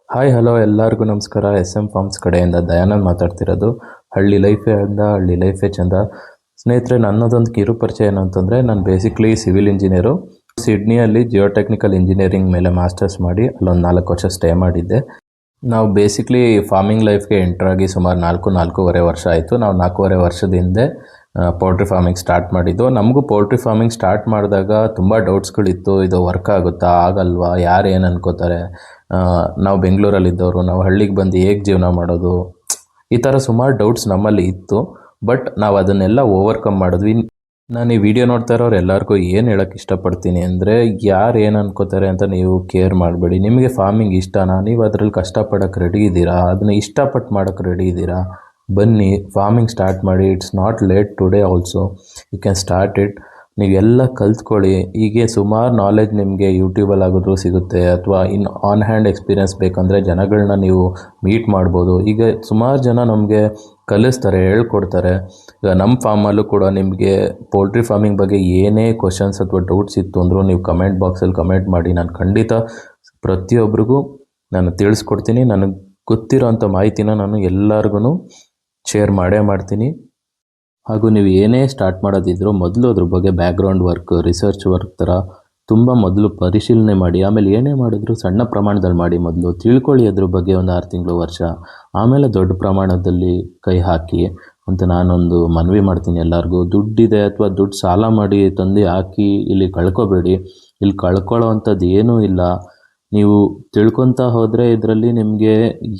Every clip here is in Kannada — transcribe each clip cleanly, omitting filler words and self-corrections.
ಹಾಯ್ ಹಲೋ ಎಲ್ಲರಿಗೂ ನಮಸ್ಕಾರ. SM ಫಾರ್ಮ್ಸ್ ಕಡೆಯಿಂದ ದಯಾನಂದ್ ಮಾತಾಡ್ತಿರೋದು. ಹಳ್ಳಿ ಲೈಫೇ ಅಂದ ಹಳ್ಳಿ ಲೈಫೇ ಚಂದ. ಸ್ನೇಹಿತರೆ, ನನ್ನದೊಂದು ಕಿರು ಪರಿಚಯ ಏನು ಅಂತಂದರೆ, ನಾನು ಬೇಸಿಕ್ಲಿ ಸಿವಿಲ್ ಇಂಜಿನಿಯರು. ಸಿಡ್ನಿಯಲ್ಲಿ ಜಿಯೋಟೆಕ್ನಿಕಲ್ ಇಂಜಿನಿಯರಿಂಗ್ ಮೇಲೆ ಮಾಸ್ಟರ್ಸ್ ಮಾಡಿ ಅಲ್ಲೊಂದು 4 ವರ್ಷ ಸ್ಟೇ ಮಾಡಿದ್ದೆ. ನಾವು ಬೇಸಿಕ್ಲಿ ಫಾರ್ಮಿಂಗ್ ಲೈಫ್ಗೆ ಎಂಟ್ರಾಗಿ ಸುಮಾರು 4-4.5 ವರ್ಷ ಆಯಿತು. ನಾವು 4.5 ವರ್ಷದ ಹಿಂದೆ ಪೌಲ್ಟ್ರಿ ಫಾರ್ಮಿಂಗ್ ಸ್ಟಾರ್ಟ್ ಮಾಡಿದ್ದು. ನಮಗೂ ಪೌಲ್ಟ್ರಿ ಫಾರ್ಮಿಂಗ್ ಸ್ಟಾರ್ಟ್ ಮಾಡಿದಾಗ ತುಂಬ ಡೌಟ್ಸ್ಗಳಿತ್ತು. ಇದು ವರ್ಕ್ ಆಗುತ್ತಾ ಆಗಲ್ವಾ, ಯಾರು ಏನು ಅನ್ಕೋತಾರೆ, ನಾವು ಬೆಂಗಳೂರಲ್ಲಿದ್ದವರು, ನಾವು ಹಳ್ಳಿಗೆ ಬಂದು ಹೇಗೆ ಜೀವನ ಮಾಡೋದು, ಈ ಥರ ಸುಮಾರು ಡೌಟ್ಸ್ ನಮ್ಮಲ್ಲಿ ಇತ್ತು. ಬಟ್ ನಾವು ಅದನ್ನೆಲ್ಲ ಓವರ್ಕಮ್ ಮಾಡಿದ್ವಿ. ನಾನು ಈ ವಿಡಿಯೋ ನೋಡ್ತಾ ಇರೋರು ಎಲ್ಲರಿಗೂ ಏನು ಹೇಳೋಕ್ಕೆ ಇಷ್ಟಪಡ್ತೀನಿ ಅಂದರೆ, ಯಾರು ಏನು ಅನ್ಕೋತಾರೆ ಅಂತ ನೀವು ಕೇರ್ ಮಾಡಬೇಡಿ. ನಿಮಗೆ ಫಾರ್ಮಿಂಗ್ ಇಷ್ಟನಾ, ನೀವು ಅದರಲ್ಲಿ ಕಷ್ಟಪಡೋಕ್ಕೆ ರೆಡಿ ಇದ್ದೀರಾ, ಅದನ್ನು ಇಷ್ಟಪಟ್ಟು ಮಾಡೋಕ್ಕೆ ರೆಡಿ ಇದ್ದೀರಾ, ಬನ್ನಿ ಫಾರ್ಮಿಂಗ್ ಸ್ಟಾರ್ಟ್ ಮಾಡಿ. It's not late today also, you can start it. ನೀವೆಲ್ಲ ಕಲ್ತ್ಕೊಳ್ಳಿ. ಹೀಗೆ ಸುಮಾರು ನಾಲೆಜ್ ನಿಮಗೆ ಯೂಟ್ಯೂಬಲ್ಲಿ ಆಗೋದ್ರೂ ಸಿಗುತ್ತೆ, ಅಥವಾ ಇನ್ನು ಆನ್ ಹ್ಯಾಂಡ್ ಎಕ್ಸ್ಪೀರಿಯನ್ಸ್ ಬೇಕಂದರೆ ಜನಗಳನ್ನ ನೀವು ಮೀಟ್ ಮಾಡ್ಬೋದು. ಈಗ ಸುಮಾರು ಜನ ನಮಗೆ ಕಲಿಸ್ತಾರೆ, ಹೇಳ್ಕೊಡ್ತಾರೆ. ಈಗ ನಮ್ಮ ಫಾರ್ಮಲ್ಲೂ ಕೂಡ ನಿಮಗೆ ಪೋಲ್ಟ್ರಿ ಫಾರ್ಮಿಂಗ್ ಬಗ್ಗೆ ಏನೇ ಕ್ವಶನ್ಸ್ ಅಥವಾ ಡೌಟ್ಸ್ ಇತ್ತು ಅಂದರೂ ನೀವು ಕಮೆಂಟ್ ಬಾಕ್ಸಲ್ಲಿ ಕಮೆಂಟ್ ಮಾಡಿ. ನಾನು ಖಂಡಿತ ಪ್ರತಿಯೊಬ್ಬರಿಗೂ ನಾನು ತಿಳಿಸ್ಕೊಡ್ತೀನಿ. ನನಗೆ ಗೊತ್ತಿರೋ ಅಂಥ ಮಾಹಿತಿನ ನಾನು ಎಲ್ಲರಿಗೂ ಶೇರ್ ಮಾಡ್ತೀನಿ. ಹಾಗೂ ನೀವು ಏನೇ ಸ್ಟಾರ್ಟ್ ಮಾಡೋದಿದ್ರೂ ಮೊದಲು ಅದ್ರ ಬಗ್ಗೆ ಬ್ಯಾಕ್ಗ್ರೌಂಡ್ ವರ್ಕ್, ರಿಸರ್ಚ್ ವರ್ಕ್ ಥರ ತುಂಬ ಮೊದಲು ಪರಿಶೀಲನೆ ಮಾಡಿ. ಆಮೇಲೆ ಏನೇ ಮಾಡಿದ್ರು ಸಣ್ಣ ಪ್ರಮಾಣದಲ್ಲಿ ಮಾಡಿ. ಮೊದಲು ತಿಳ್ಕೊಳ್ಳಿ ಅದ್ರ ಬಗ್ಗೆ ಒಂದು 6 ತಿಂಗಳು, ವರ್ಷ, ಆಮೇಲೆ ದೊಡ್ಡ ಪ್ರಮಾಣದಲ್ಲಿ ಕೈ ಹಾಕಿ ಅಂತ ನಾನೊಂದು ಮನವಿ ಮಾಡ್ತೀನಿ ಎಲ್ಲರಿಗೂ. ದುಡ್ಡಿದೆ ಅಥವಾ ದುಡ್ಡು ಸಾಲ ಮಾಡಿ ತಂದು ಹಾಕಿ ಇಲ್ಲಿ ಕಳ್ಕೊಬೇಡಿ. ಇಲ್ಲಿ ಕಳ್ಕೊಳ್ಳೋ ಅಂಥದ್ದು ಏನೂ ಇಲ್ಲ. ನೀವು ತಿಳ್ಕೊತಾ ಹೋದರೆ ಇದರಲ್ಲಿ ನಿಮಗೆ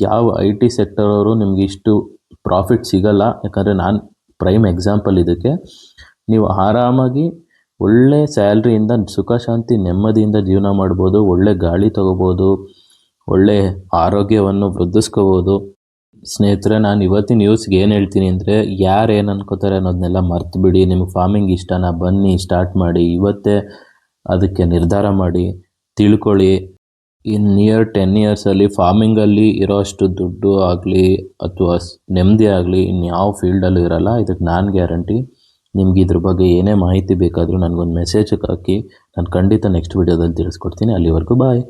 ಯಾವ IT ಸೆಕ್ಟರ್ ಅವರು ನಿಮಗೆ ಇಷ್ಟು ಪ್ರಾಫಿಟ್ ಸಿಗಲ್ಲ. ಯಾಕಂದರೆ ನಾನು ಪ್ರೈಮ್ ಎಕ್ಸಾಂಪಲ್ ಇದಕ್ಕೆ. ನೀವು ಆರಾಮಾಗಿ ಒಳ್ಳೆ ಸ್ಯಾಲ್ರಿಯಿಂದ ಸುಖ ಶಾಂತಿ ನೆಮ್ಮದಿಯಿಂದ ಜೀವನ ಮಾಡ್ಬೋದು. ಒಳ್ಳೆ ಗಾಳಿ ತೊಗೋಬೋದು, ಒಳ್ಳೆ ಆರೋಗ್ಯವನ್ನು ವೃದ್ಧಿಸ್ಕೋಬೋದು. ಸ್ನೇಹಿತರೆ, ನಾನು ಇವತ್ತಿನ ನ್ಯೂಸ್ಗೆ ಏನು ಹೇಳ್ತೀನಿ ಅಂದರೆ, ಯಾರು ಏನು ಅನ್ಕೋತಾರೆ ಅನ್ನೋದನ್ನೆಲ್ಲ ಮರ್ತು ಬಿಡಿ. ನಿಮಗೆ ಫಾರ್ಮಿಂಗ್ ಇಷ್ಟನಾ, ಬನ್ನಿ ಸ್ಟಾರ್ಟ್ ಮಾಡಿ. ಇವತ್ತೇ ಅದಕ್ಕೆ ನಿರ್ಧಾರ ಮಾಡಿ, ತಿಳ್ಕೊಳ್ಳಿ. ಇನ್ ನಿಯರ್ 10 ಇಯರ್ಸಲ್ಲಿ ಫಾರ್ಮಿಂಗಲ್ಲಿ ಇರೋಷ್ಟು ದುಡ್ಡು ಆಗಲಿ ಅಥವಾ ನೆಮ್ಮದಿ ಆಗಲಿ ಇನ್ಯಾವ ಫೀಲ್ಡಲ್ಲೂ ಇರೋಲ್ಲ. ಇದಕ್ಕೆ ನಾನು ಗ್ಯಾರಂಟಿ. ನಿಮ್ಗೆ ಇದ್ರ ಬಗ್ಗೆ ಏನೇ ಮಾಹಿತಿ ಬೇಕಾದರೂ ನನಗೊಂದು ಮೆಸೇಜ್ ಹಾಕಿ, ನಾನು ಖಂಡಿತ ನೆಕ್ಸ್ಟ್ ವೀಡಿಯೋದಲ್ಲಿ ತಿಳಿಸ್ಕೊಡ್ತೀನಿ. ಅಲ್ಲಿವರೆಗೂ ಬಾಯ್.